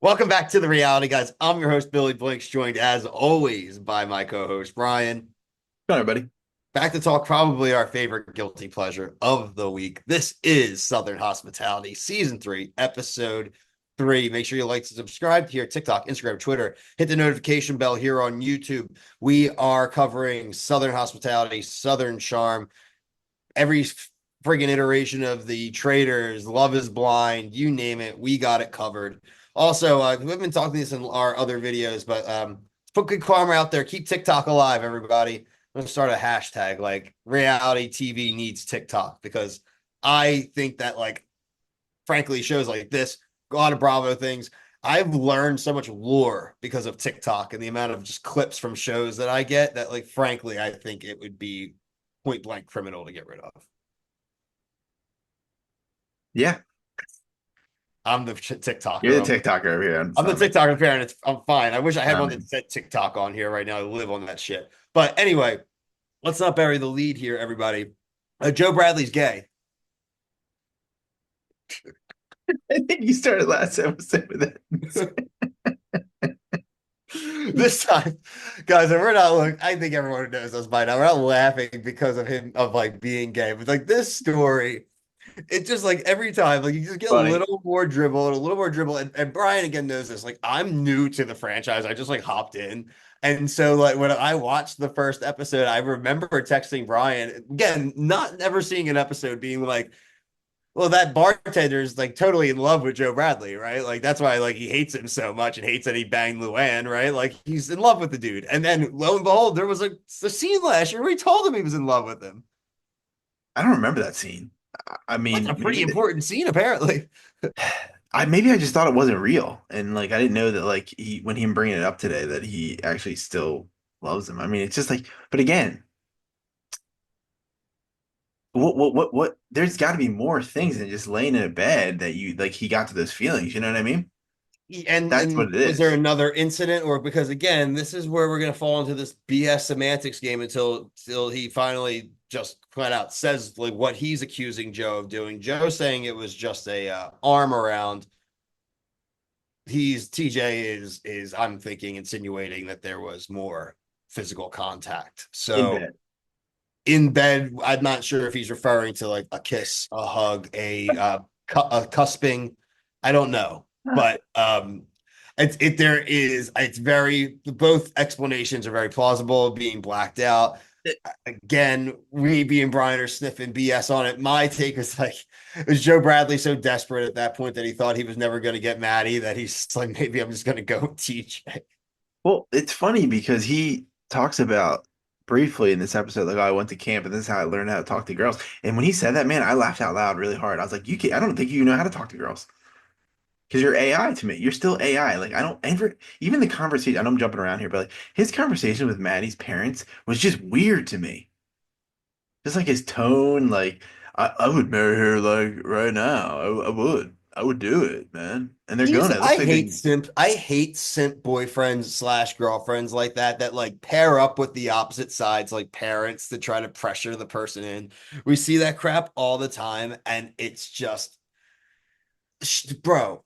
Welcome back to the Reality Guys. I'm your host, Billy Blinks, joined as always by my co-host, Brian. Go on, everybody. Back to talk probably our favorite guilty pleasure of the week. This is Southern Hospitality, Season 3, Episode 3. Make sure you like and subscribe here, TikTok, Instagram, Twitter. Hit the notification bell here on YouTube. We are covering Southern Hospitality, Southern Charm, every friggin' iteration of the Traders, Love is Blind, you name it, we got it covered. Also, we've been talking this in our other videos, but put good karma out there. Keep TikTok alive, everybody. I'm gonna start a hashtag like reality TV needs TikTok because I think that frankly shows like this, a lot of Bravo things. I've learned so much lore because of TikTok and the amount of just clips from shows that I get that frankly I think it would be point blank criminal to get rid of. Yeah, I'm the you're TikToker. the TikToker over here. I'm the Not me. TikToker parent. I'm fine. I wish I had Not one me. that said TikTok on here right now. I live on that shit. But anyway, let's not bury the lead here, everybody. Joe Bradley's gay. I think you started last episode with that. This time, guys, if we're not look, I think everyone knows us by now. We're not laughing because of him of being gay, but this story, it just every time, you just get a Funny. little more dribble and a little more dribble. And Brian again knows this. I'm new to the franchise. I just hopped in. And so when I watched the first episode, I remember texting Brian again, not never seeing an episode being well, that bartender's totally in love with Joe Bradley, right? That's why he hates him so much and hates that he banged Luann, right? He's in love with the dude. And then lo and behold, there was a scene last year where he told him he was in love with him. I don't remember that scene. I That's a mean, pretty important scene, apparently. maybe I just thought it wasn't real, and I didn't know that he when him bringing it up today that he actually still loves him. I mean, it's just but again, what? There's got to be more things than just laying in a bed that you he got to those feelings. You know what I mean? That's And what it was there is. another incident, or because again, this is where we're gonna fall into this BS semantics game until he finally just flat out says what he's accusing Joe of doing. Joe saying it was just a arm around. He's TJ is I'm thinking insinuating that there was more physical contact. In So bed. in bed, I'm not sure if he's referring to a kiss, a hug, a cusping. I don't know, but it's very both explanations are very plausible. Being blacked out again, we being Brian are sniffing BS on it. My take is was Joe Bradley so desperate at that point that he thought he was never going to get Maddy that he's maybe I'm just going to go with TJ. Well, it's funny because he talks about briefly in this episode, oh, I went to camp and this is how I learned how to talk to girls. And when he said that, man, I laughed out loud really hard. I was like, you can't, I don't think you know how to talk to girls because you're AI to me. You're still AI. I don't ever, even the conversation, I know I'm jumping around here, but his conversation with Maddie's parents was just weird to me. Just his tone, I would marry her right now. I would. I would do it, man. And they're He's gonna. It I looks like hate they. simp I hate simp boyfriends slash girlfriends like that pair up with the opposite sides like parents to try to pressure the person in. We see that crap all the time and it's just bro,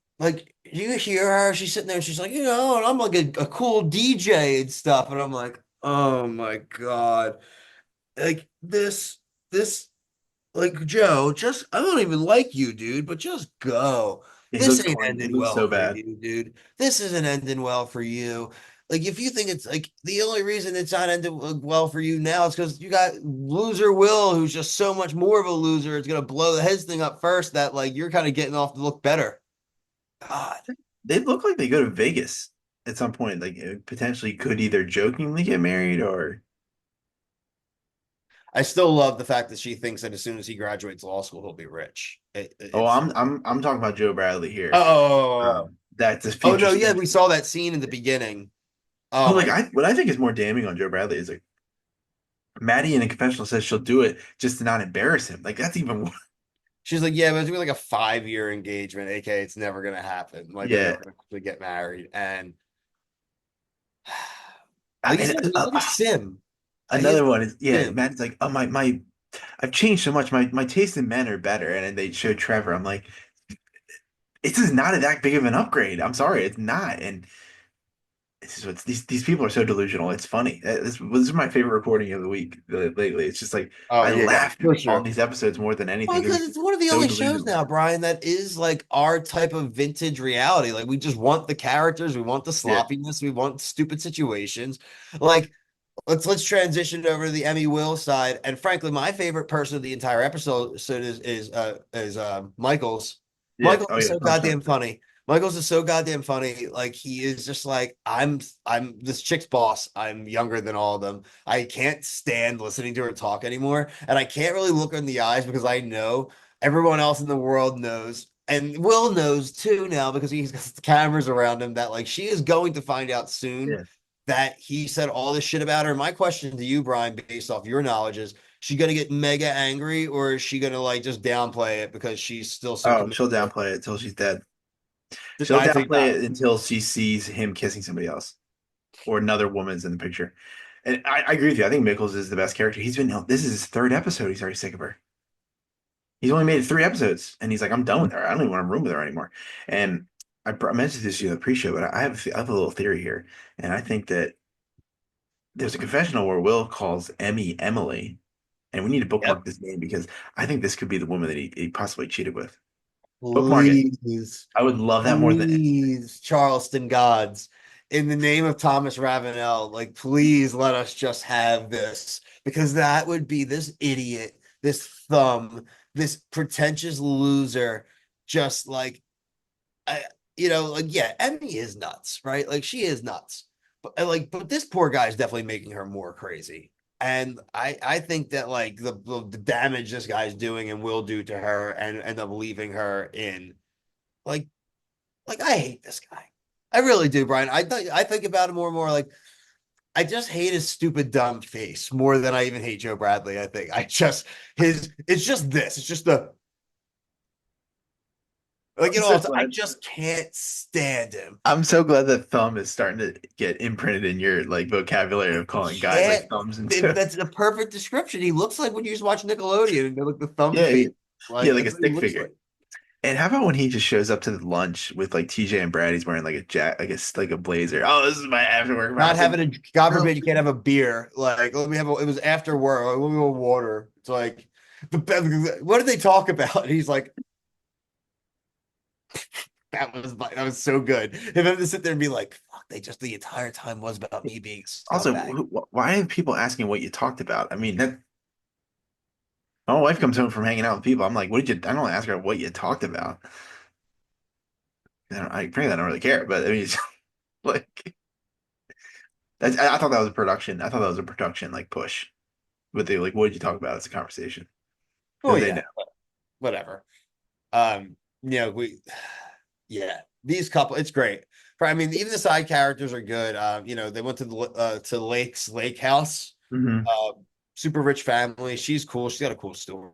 you hear her, she's sitting there and she's like, and I'm a cool DJ and stuff. And I'm like, oh my God. This Joe, just I don't even like you, dude, but just go. He This looks ain't corny. He ending looks well so for bad. you, dude. This isn't ending well for you. If you think it's the only reason it's not ending well for you now is because you got loser Will, who's just so much more of a loser. It's gonna blow his thing up first. That you're kind of getting off to look better. God, They look like they go to Vegas at some point. Potentially could either jokingly get married or. I still love the fact that she thinks that as soon as he graduates law school, he'll be rich. Oh, It's I'm talking about Joe Bradley here. oh That's a oh future no, yeah, self. we saw that scene in the beginning. Oh But my what I think is more damning on Joe Bradley is Maddie in a confessional says she'll do it just to not embarrass him. That's even worse. She's like, yeah, but it's gonna be a 5 year engagement, aka it's never gonna happen. They're Yeah. never gonna actually get married. And And he's like a sim. He's another one is a yeah. sim. Maddie's like, oh my, I've changed so much. My taste in men are better. And then they show Trevor. I'm like, It's just not that big of an upgrade. I'm sorry, it's not. And it's just, these people are so delusional. It's funny. This is my favorite recording of the week lately. It's just like Oh I yeah, laughed for on sure. these episodes more than Well, anything because because it's it's one of the so only shows delusional. now, Brian, that is like our type of vintage reality. Like we just want the characters, we want the Yeah. sloppiness, we want stupid situations. Like let's transition over to the Emmy Will side. And frankly, my favorite person of the entire episode is Michaels. Yeah. Michaels Oh is yeah. so Bombshell. goddamn funny. Michaels is so goddamn funny. Like he is just like I'm this chick's boss. I'm younger than all of them. I can't stand listening to her talk anymore, and I can't really look her in the eyes because I know everyone else in the world knows. And Will knows too now because he's got the cameras around him that like she is going to find out soon Yeah. that he said all this shit about her. My question to you, Brian, based off your knowledge, is she gonna get mega angry or is she gonna like just downplay it because she's still so Oh, committed she'll to downplay it till she's dead. it? She'll I think downplay it until she sees him kissing somebody else or another woman's in the picture. And I agree with you. I think Michols is the best character. This is his third episode. He's already sick of her. He's only made it 3 episodes, and he's like, I'm done with her. I don't even want to room with her anymore. And I mentioned this to you in the pre-show, but I have a little theory here, and I think that there's a confessional where Will calls Emmy Emily, and we need to yep. bookmark this name because I think this could be the woman that he possibly cheated with. Bookmark it. Please, I would love that more than please, Charleston gods, in the name of Thomas Ravenel, like, please let us just have this because that would be this idiot, this thumb, this pretentious loser, just like I, like yeah, Emmy is nuts, right? Like she is nuts, but this poor guy is definitely making her more crazy. And I think that like the damage this guy's doing and will do to her and end up leaving her in like I hate this guy. I really do, Brian. I think about it more and more like I just hate his stupid dumb face more than I even hate Joe Bradley. I think I just his it's just this. It's just the like I'm so I glad. just can't stand him. I'm so glad that thumb is starting to get imprinted in your like vocabulary of calling guys like Can't. thumbs and stuff. That's a perfect description. He looks like when you just watch Nickelodeon and they look the thumb Yeah, face. yeah, Like like a that's what he stick looks figure. like. And how about when he just shows up to the lunch with like TJ and Brad? He's wearing like a like a blazer. Oh, this is my after work. Not It's like, having God girl, forbid, you can't have a beer. Like, let me have it was after work. Like, let me have water. It's like, what did they talk about? And he's like, that was so good. If I to sit there and be like, fuck, they just the entire time was about me being a also, scumbag. why are people asking what you talked about? I mean, that my wife comes home from hanging out with people. I'm like, what did you? I don't ask her what you talked about. Frankly, I don't really care. But I mean, it's like I thought that was a production. I thought that was a production like push. But they like, what did you talk about? It's a conversation Oh because they know. yeah, whatever. We yeah, these couple, it's great. I mean, even the side characters are good. They went to the to Lake's lake house. Hmm. Uh, super rich family. She's cool. She's got a cool story.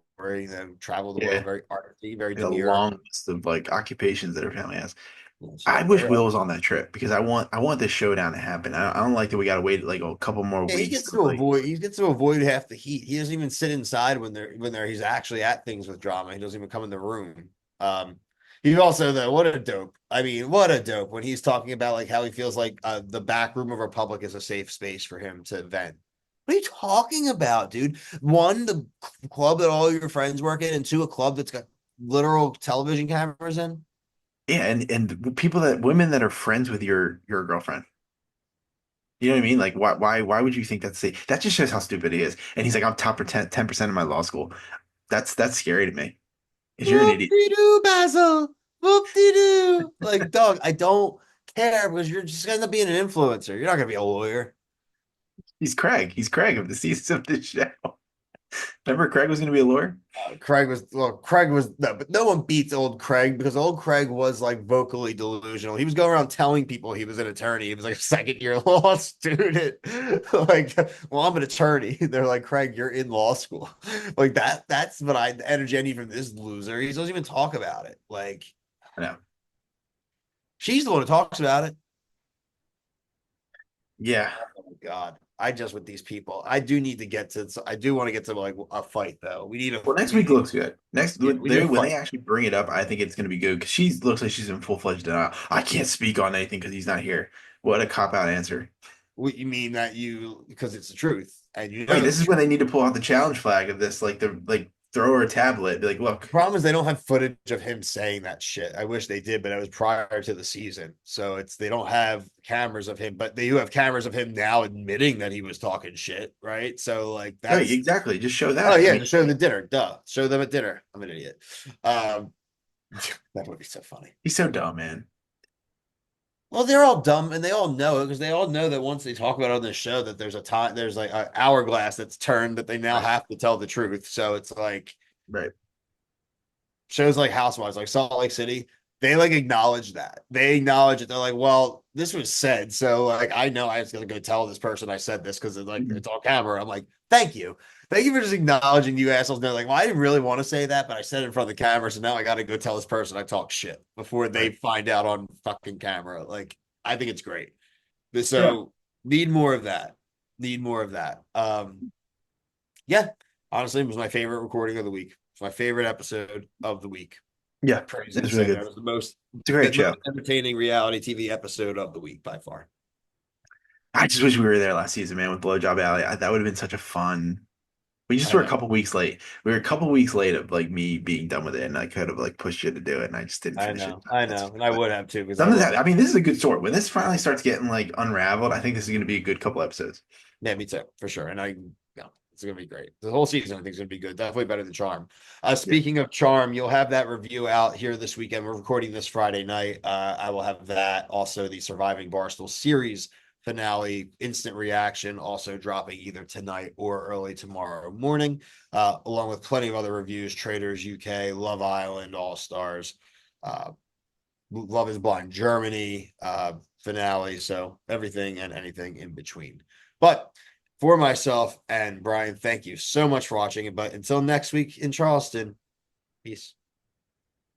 Traveled the world, Yeah, very artsy, very like a demure. long list of like occupations that her family has. Yeah, she's I got wish very Will was on that trip because I want this showdown to happen. I don't like that we gotta wait like a couple more yeah, weeks to like. he gets to avoid half the heat. He doesn't even sit inside when he's actually at things with drama. He doesn't even come in the room. Um he also though, what a dope. I mean, what a dope when he's talking about like how he feels like the back room of Republic is a safe space for him to vent. What are you talking about, dude? One, the club that all your friends work in, and two, a club that's got literal television cameras in. Yeah, and people that women that are friends with your girlfriend. You know what I mean? Like why would you think that's safe? That just shows how stupid he is. And he's like, I'm top 10% of my law school. That's scary to me. Because you're an Whoop idiot. de doo, Basil. Whoop de doo. Like, dog, I don't care because you're just gonna end up being an influencer. You're not gonna be a lawyer. He's Craig. He's Craig of the season of this show. Remember Craig was gonna be a lawyer? Craig was no, but no one beats old Craig because old Craig was like vocally delusional. He was going around telling people he was an attorney. He was like a second year law student. Like, well, I'm an attorney. They're like, Craig, you're in law school. Like that's what the energy I need from this loser. He doesn't even talk about it. Like, I know. she's the one who talks about it. Yeah. Oh my God. I just with these people. I do need to get to. I do want to get to like a fight though. We need a. Well, next We week need. looks good. Next, Yeah, we need a when they fight. actually bring it up, I think it's going to be good because she looks like she's in full fledged denial. I can't speak on anything because he's not here. What a cop out answer. What you mean that you because it's the truth and you Right, know the this is truth. when they need to pull out the challenge flag of this, like the like throw her a tablet. Be like, The look, problem is they don't have footage of him saying that shit. I wish they did, but it was prior to the season, so it's they don't have cameras of him, but they do have cameras of him now admitting that he was talking shit, right? So like right, that's exactly. Just show oh that. I yeah, mean, to show the dinner, duh, show them at dinner. I'm an idiot. Um, that would be so funny. he's so dumb, man. Well, they're all dumb and they all know it because they all know that once they talk about it on the show that there's a time, there's like an hourglass that's turned that they now Right, have to tell the truth. So it's like right. shows like Housewives, like Salt Lake City, they like acknowledge that. They acknowledge it. They're like, well, this was said. So like I know I was gonna go tell this person I said this because it's like Mhm. it's on camera. I'm like, thank you. Thank you for just acknowledging you assholes. And they're like, well, I didn't really want to say that, but I said it in front of the camera. So now I gotta go tell this person I talk shit before they Right. find out on fucking camera. Like, I think it's great. Yeah. So need more of that. Need more of that. Yeah. Honestly, it was my favorite recording of the week. It's my favorite episode of the week. Yeah. Crazy to It's really say good. that was the most It's a great show. entertaining reality TV episode of the week by far. I just wish we were there last season, man, with Blowjob Alley. That would have been such a fun. We just I were a know, couple weeks late. We were a couple weeks late of like me being done with it, and I could have like pushed you to do it, and I just didn't finish it. I That's know, and I but would have too because I something's love happening. it. I mean, this is a good story. When this finally starts getting like unraveled, I think this is going to be a good couple episodes. Yeah, me too, for sure. And no, it's gonna be great. The whole season, I think, is gonna be good. Definitely better than Charm. Yeah. Speaking of Charm, you'll have that review out here this weekend. We're recording this Friday night. I will have that. Also, the Surviving Barstool series finale, instant reaction, also dropping either tonight or early tomorrow morning, along with plenty of other reviews: Traders UK, Love Island, All Stars, uh, Love is Blind Germany, finale. So everything and anything in between. But for myself and Brian, thank you so much for watching. But until next week in Charleston, peace.